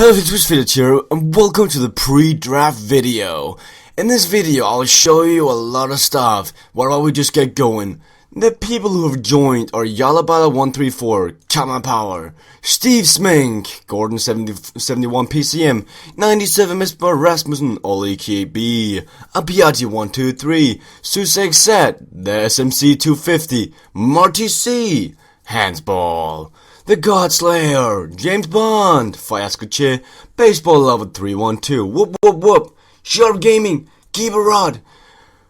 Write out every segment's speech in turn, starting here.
Hello, it's Village here, and welcome to the pre-draft video. In this video, I'll show you a lot of stuff. What about we just get going? The people who have joined are Yalabala134, Kama Power, Steve Smink, Gordon 71 PCM, 97 Mr. Rasmussen, Oli KB, Abiati123, Susek Set, the SMC 250, Marty C, Handsball, The Godslayer, James Bond, Fayaskoche, Baseball Lover 312, Whoop Whoop Whoop, Sharp Gaming, Keep a Rod,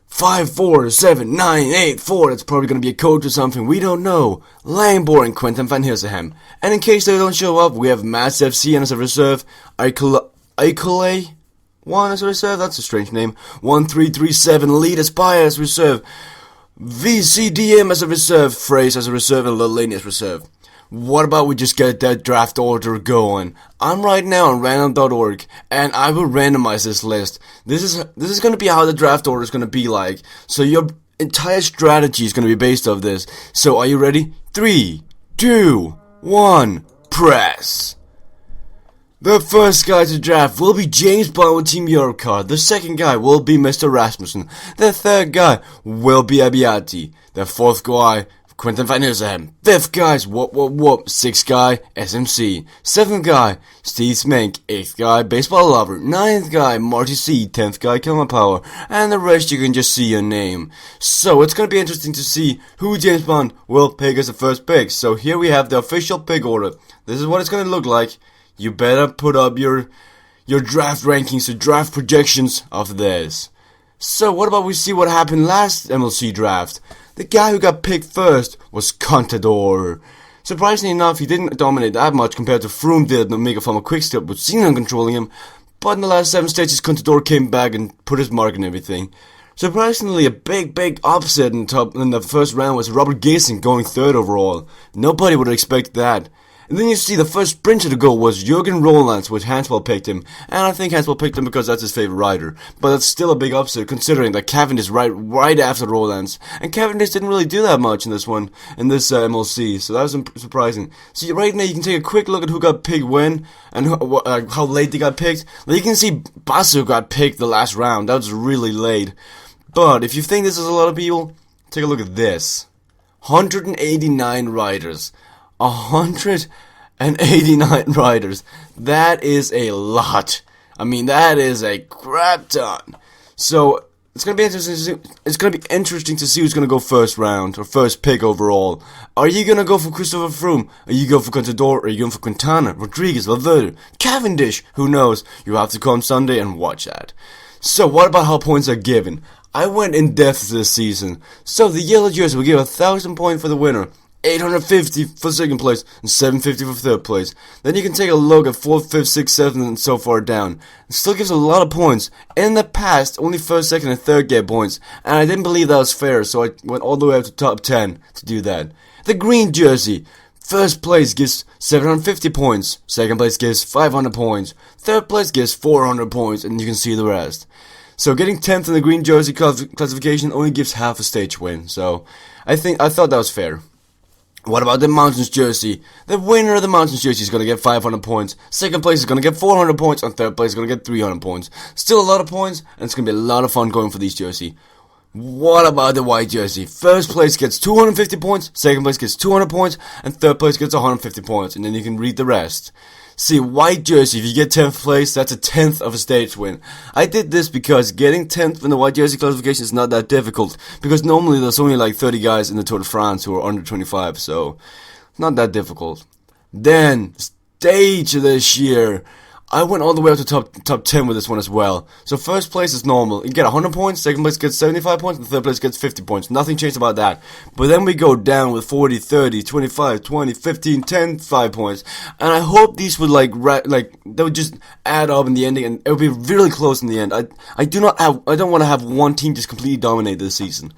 547984, that's probably going to be a coach or something, we don't know, Langbor and Quentin Van Hilseham. And in case they don't show up, we have Mass FC as a reserve, Icole 1 as a reserve, that's a strange name, 1337 Lead Aspire as a reserve, VCDM as a reserve, Phrase as a reserve, and Little Lane as reserve. What about we just get that draft order going? I'm right now on random.org, and I will randomize this list. This is going to be how the draft order is going to be like. So your entire strategy is going to be based off this. So are you ready? 3, 2, 1, press. The first guy to draft will be James Bond with Team Europe card. The second guy will be Mr. Rasmussen. The third guy will be Abiati. The fourth guy, Quentin Van Hilseham. Fifth guy's Whoop Whoop Whoop. Sixth guy, SMC. Seventh guy, Steve Smink. Eighth guy, Baseball Lover. Ninth guy, Marty C. 10th guy, Kama Power. And the rest you can just see your name. So it's going to be interesting to see who James Bond will pick as the first pick. So here we have the official pick order. This is what it's going to look like. You better put up your draft rankings or draft projections of this. So what about we see what happened last MLC draft? The guy who got picked first was Contador. Surprisingly enough, he didn't dominate that much compared to Froome did in Omega Pharma Quickstep with Xenon controlling him, but in the last 7 stages Contador came back and put his mark and everything. Surprisingly, a big upset in the first round was Robert Gesing going 3rd overall. Nobody would expect that. And then you see the first sprinter to go was Jürgen Roelandts, which Hanswell picked him. And I think Hanswell picked him because that's his favorite rider. But that's still a big upset considering that Cavendish right after Roelandts. And Cavendish didn't really do that much in this one, in this MLC. So that was surprising. So right now you can take a quick look at who got picked when and how late they got picked. Like you can see Basu got picked the last round. That was really late. But if you think this is a lot of people, take a look at this. 189 riders. 189 riders. That is a lot. I mean, that is a crap ton. So it's gonna be interesting. To see who's gonna go first round or first pick overall. Are you gonna go for Christopher Froome? Are you going for Contador? Are you going for Quintana, Rodriguez, Valverde, Cavendish? Who knows? You have to come Sunday and watch that. So what about how points are given? I went in depth this season. So the yellow jersey will give 1,000 points for the winner, 850 for second place, and 750 for third place. Then you can take a look at 4th, 5th, 6th, 7th, and so far down. It still gives a lot of points. In the past, only 1st, 2nd, and 3rd get points, and I didn't believe that was fair, so I went all the way up to top 10 to do that. The green jersey. 1st place gives 750 points, 2nd place gives 500 points, 3rd place gives 400 points, and you can see the rest. So getting 10th in the green jersey classification only gives half a stage win, so I thought that was fair. What about the Mountains jersey? The winner of the Mountains jersey is going to get 500 points. 2nd place is going to get 400 points. And 3rd place is going to get 300 points. Still a lot of points. And it's going to be a lot of fun going for these jersey. What about the white jersey? 1st place gets 250 points. 2nd place gets 200 points. And 3rd place gets 150 points. And then you can read the rest. See, white jersey, if you get 10th place, that's a 10th of a stage win. I did this because getting 10th in the white jersey classification is not that difficult. Because normally there's only like 30 guys in the Tour de France who are under 25, so not that difficult. Then, stage this year. I went all the way up to top 10 with this one as well. So 1st place is normal. You get 100 points, 2nd place gets 75 points, and 3rd place gets 50 points. Nothing changed about that. But then we go down with 40, 30, 25, 20, 15, 10, 5 points. And I hope these would they would just add up in the ending and it would be really close in the end. I don't want to have one team just completely dominate this season.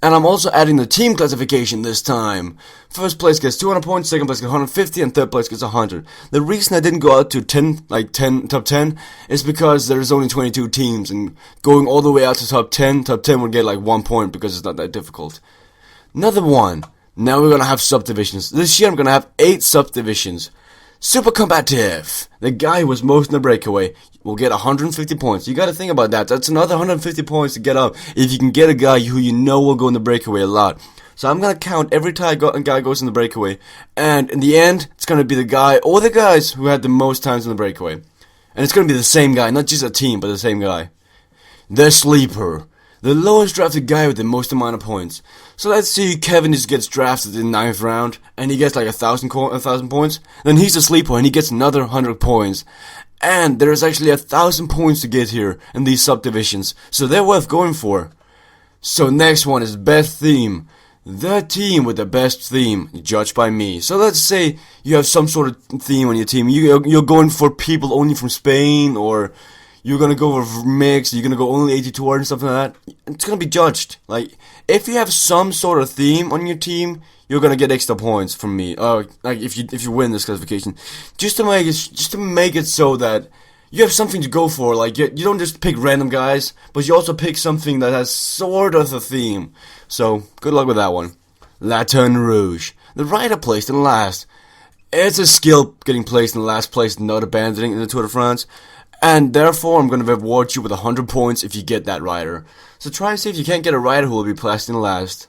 And I'm also adding the team classification this time. 1st place gets 200 points, 2nd place gets 150, and 3rd place gets 100. The reason I didn't go out to top 10 is because there's only 22 teams, and going all the way out to top 10 would get like 1 point because it's not that difficult. Another one. Now we're gonna have subdivisions. This year I'm gonna have 8 subdivisions. Super combative. The guy who was most in the breakaway will get 150 points. You gotta think about that. That's another 150 points to get up if you can get a guy who you know will go in the breakaway a lot. So I'm gonna count every time a guy goes in the breakaway, and in the end, it's gonna be the guy or the guys who had the most times in the breakaway. And it's gonna be the same guy, not just a team, but the same guy. The sleeper. The lowest drafted guy with the most amount of points. So let's see Kevin just gets drafted in the 9th round, and he gets like 1,000 points. Then he's a sleeper, and he gets another 100 points. And there's actually 1,000 points to get here in these subdivisions, so they're worth going for. So next one is best theme. The team with the best theme, judged by me. So let's say you have some sort of theme on your team. You're going for people only from Spain, or you're gonna go for mix, you're gonna go only 82 and something like that. It's gonna be judged. Like, if you have some sort of theme on your team, you're gonna get extra points from me. Like if you win this classification, just to make it so that you have something to go for. Like, you don't just pick random guys, but you also pick something that has sort of a theme. So good luck with that one. Latin Rouge, the rider placed in last. It's a skill getting placed in last place and not abandoning in the Tour de France. And therefore, I'm going to reward you with 100 points if you get that rider. So try and see if you can't get a rider who will be placed in last.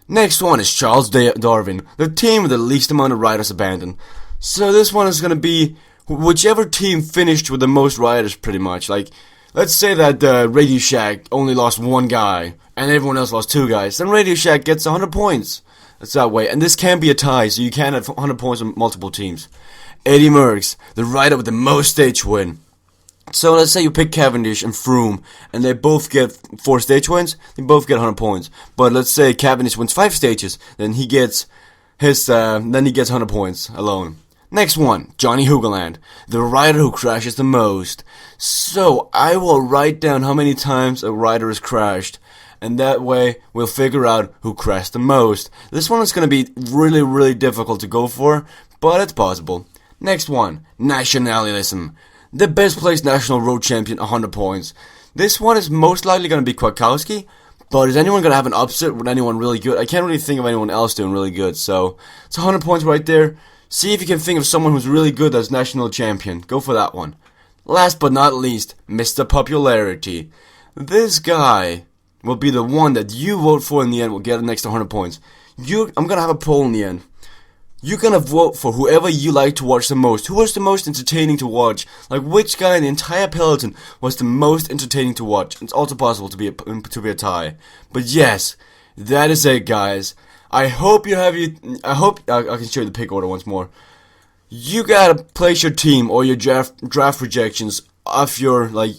Next one is Charles Darwin, the team with the least amount of riders abandoned. So this one is going to be whichever team finished with the most riders, pretty much. Like, let's say that Radio Shack only lost one guy, and everyone else lost 2 guys. Then Radio Shack gets 100 points. That's that way. And this can be a tie, so you can have 100 points on multiple teams. Eddie Merckx, the rider with the most stage win. So let's say you pick Cavendish and Froome, and they both get 4 stage wins. They both get 100 points. But let's say Cavendish wins 5 stages, then he gets 100 points alone. Next one, Johnny Hoogerland, the rider who crashes the most. So I will write down how many times a rider has crashed, and that way we'll figure out who crashed the most. This one is going to be really, really difficult to go for, but it's possible. Next one, Nationalism. The best placed national road champion, 100 points. This one is most likely going to be Kwiatkowski, but is anyone going to have an upset with anyone really good? I can't really think of anyone else doing really good, so it's 100 points right there. See if you can think of someone who's really good as national champion. Go for that one. Last but not least, Mr. Popularity. This guy will be the one that you vote for in the end will get an extra 100 points. I'm going to have a poll in the end. You're gonna vote for whoever you like to watch the most. Who was the most entertaining to watch? Like, which guy in the entire peloton was the most entertaining to watch? It's also possible to be a tie. But yes, that is it, guys. I hope I can show you the pick order once more. You gotta place your team or your draft projections off your, like,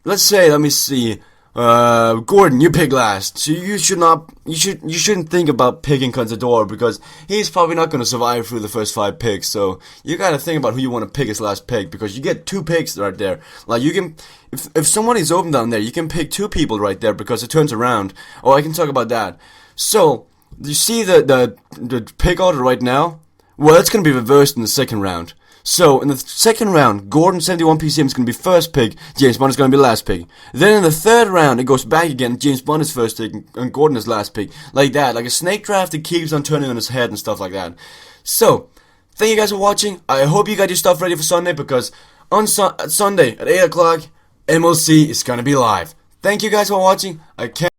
let's say, let me see. Gordon, you pick last, so you shouldn't think about picking Contador because he's probably not going to survive through the first 5 picks. So you gotta think about who you want to pick as last pick because you get 2 picks right there. Like, you can, if someone is open down there, you can pick 2 people right there because it turns around. Oh, I can talk about that. So you see the pick order right now. Well, it's going to be reversed in the second round. So, in the second round, Gordon 71 PCM is going to be first pick, James Bond is going to be last pick. Then in the third round, it goes back again, James Bond is first pick, and Gordon is last pick. Like that, like a snake draft that keeps on turning on its head and stuff like that. So, thank you guys for watching. I hope you got your stuff ready for Sunday, because on Sunday at 8 o'clock, MLC is going to be live. Thank you guys for watching. I can't